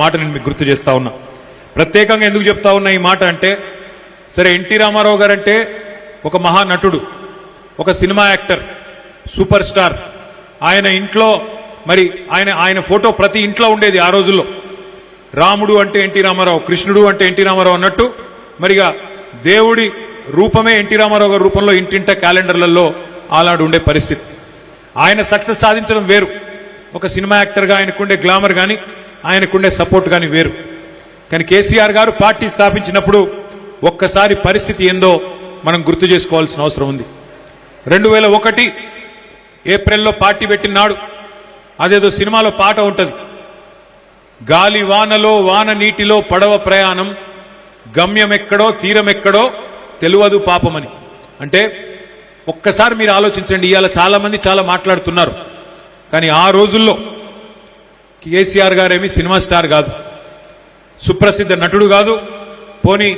మాట నేను మీకు గుర్తు చేస్తా ఉన్నా. ప్రత్యేకంగా ఎందుకు చెప్తా ఉన్నా ఈ మాట అంటే, సరే ఎన్టీ రామారావు గారు అంటే ఒక మహానటుడు, ఒక సినిమా యాక్టర్, సూపర్ స్టార్. ఆయన ఇంట్లో మరి ఆయన ఫోటో ప్రతి ఇంట్లో ఉండేది ఆ రోజుల్లో. రాముడు అంటే ఎన్టీ రామారావు, కృష్ణుడు అంటే ఎన్టీ రామారావు అన్నట్టు మరిగా దేవుడి రూపమే ఎన్టీ రామారావు గారి రూపంలో ఇంటింట క్యాలెండర్లలో ఆలాడు ఉండే పరిస్థితి. ఆయన సక్సెస్ సాధించడం వేరు, ఒక సినిమా యాక్టర్గా ఆయనకుండే గ్లామర్ కానీ ఆయనకుండే సపోర్ట్ కానీ వేరు. కానీ కేసీఆర్ గారు పార్టీ స్థాపించినప్పుడు ఒక్కసారి పరిస్థితి ఏందో మనం గుర్తు చేసుకోవాల్సిన అవసరం ఉంది. 2001 ఏప్రిల్లో పార్టీ పెట్టినాడు. అదేదో సినిమాలో పాట ఉంటుంది, గాలి వానలో వాన నీటిలో పడవ ప్రయాణం, గమ్యమెక్కడో తీరమెక్కడో తెలువదు పాపమని. అంటే ఒక్కసారి మీరు ఆలోచించండి. ఇవాళ చాలా మంది చాలా మాట్లాడుతున్నారు, కానీ ఆ రోజుల్లో కేసీఆర్ గారేమి సినిమా స్టార్ కాదు, సుప్రసిద్ధ నటుడు కాదు, పోనీ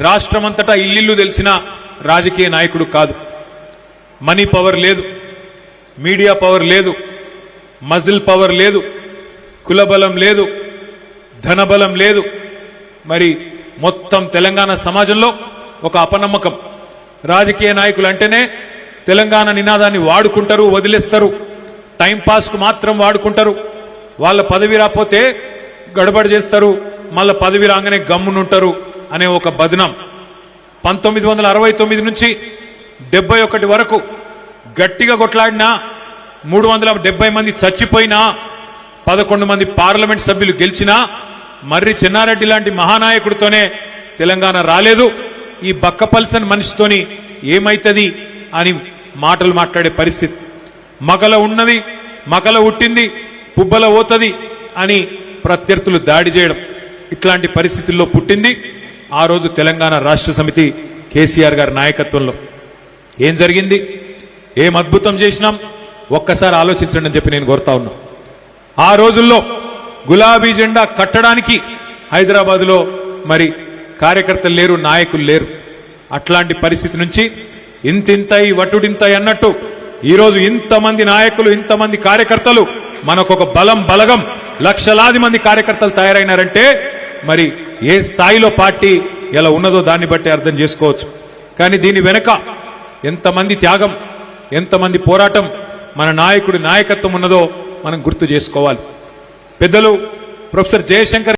రాష్ట్రమంతటా ఇల్లిల్లు తెలిసిన రాజకీయ నాయకుడు కాదు. మనీ పవర్ లేదు, మీడియా పవర్ లేదు, మజిల్ పవర్ లేదు, కులబలం లేదు, ధనబలం లేదు. మరి మొత్తం తెలంగాణ సమాజంలో ఒక అపనమ్మకం. రాజకీయ నాయకులు అంటేనే తెలంగాణ నినాదాన్ని వాడుకుంటారు, వదిలేస్తారు, టైంపాస్కు మాత్రం వాడుకుంటారు. వాళ్ళ పదవి రాకపోతే గడబడి చేస్తారు, మళ్ళా పదవి రాగానే గమ్మునుంటారు అనే ఒక బదనాం. 1969 నుంచి 71 వరకు గట్టిగా కొట్లాడినా 370 మంది చచ్చిపోయినా 11 మంది పార్లమెంట్ సభ్యులు గెలిచినా మర్రి చెన్నారెడ్డి లాంటి మహానాయకుడితోనే తెలంగాణ రాలేదు. ఈ బక్కపల్సన్ మనిషితోని ఏమైతుంది అని మాటలు మాట్లాడే పరిస్థితి. మగల ఉన్నది, మగల ఉట్టింది, పుబ్బల పోతుంది అని ప్రత్యర్థులు దాడి చేయడం, ఇట్లాంటి పరిస్థితుల్లో పుట్టింది ఆ రోజు తెలంగాణ రాష్ట్ర సమితి కేసీఆర్ గారి నాయకత్వంలో. ఏం జరిగింది, ఏం అద్భుతం చేసినాం ఒక్కసారి ఆలోచించండి అని చెప్పి నేను కోరుతా ఉన్నా. ఆ రోజుల్లో గులాబీ జెండా కట్టడానికి హైదరాబాద్లో మరి కార్యకర్తలు లేరు, నాయకులు లేరు. అట్లాంటి పరిస్థితి నుంచి ఇంతింతై వటుడింతై అన్నట్టు ఈరోజు ఇంతమంది నాయకులు, ఇంతమంది కార్యకర్తలు, మనకొక బలం బలగం, లక్షలాది మంది కార్యకర్తలు తయారైనారంటే మరి ఏ స్థాయిలో పార్టీ ఎలా ఉన్నదో దాన్ని బట్టి అర్థం చేసుకోవచ్చు. కానీ దీని వెనుక ఎంతమంది త్యాగం, ఎంతమంది పోరాటం, మన నాయకుడి నాయకత్వం ఉన్నదో మనం గుర్తు చేసుకోవాలి. పెద్దలు ప్రొఫెసర్ జయశంకర్